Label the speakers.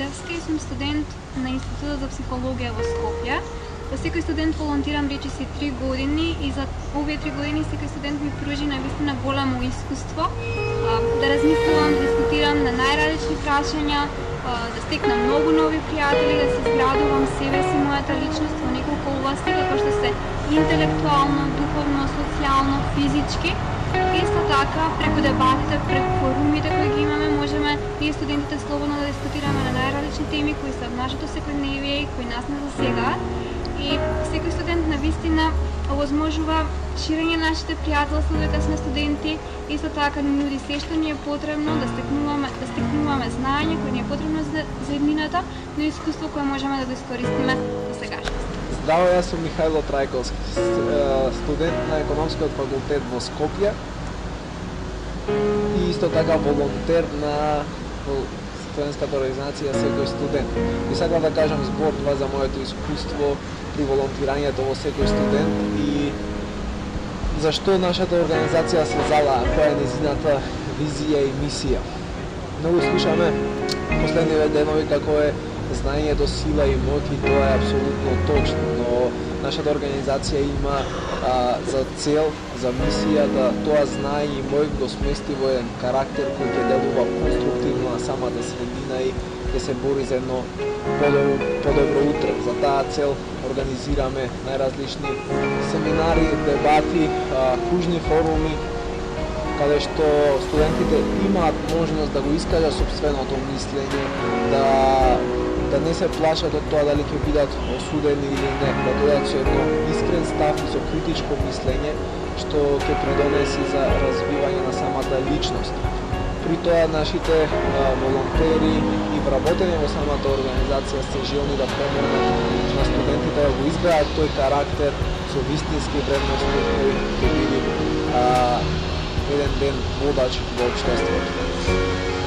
Speaker 1: Пеевска и сум студент на Институтот за психологија во Скопје. За секој студент волонтирам речиси 3 години и за овие 3 години секој студент ми пружи навистина големо искуство, да размислувам, да дискутирам на најразлични прашања, да стекнам многу нови пријатели, да се изградувам себе си, мојата личност во неколку области, како што се интелектуално, духовно, социјално, физички. Исто така, преку дебатите, преку форумите кои ги имаме, можеме ние студентите слободно да дискутираме на најразлични теми кои се од нашето секојдневие и кои нас не засегаат. И секој студент навистина овозможува ширење на нашите пријателства додека сме студенти. Исто така ни нуди се што ни е потребно да стекнуваме знаење кои ни е потребно за еднината, но искуство кое можеме да го искористиме за сегашност.
Speaker 2: Здраво, јас сум Михајло Трајковски, студент на економскиот факултет во Скопје и исто така волонтер на студентската организација Секој студент. И сакам да кажам збор два за моето искуство при волонтирањето во Секој студент и зашто нашата организација се зала, која е незината визија и мисија. Многу слушаме последниве денови како е знаењето сила и моќ и тоа е апсолутно точно, но нашата организација има за цел, за мисија да тоа знаење и моќ го смести во еден карактер кој ќе делува конструктивно на самата средина и ќе се бори за едно подобро утре. За таа цел организираме најразлични семинари, дебати, кружни форуми, каде што студентите имаат можност да го искажат сопственото мислење, да не се плашат од тоа дали ќе бидат осудени или не, да дојдат со едно искрен став и со критичко мислење, што ќе предонеси за развивање на самата личност. При тоа нашите волонтери и вработени во самата организација се желни да помогнат на студентите да го изградат тој карактер со вистински вредности кој ќе биде еден ден водач во општеството.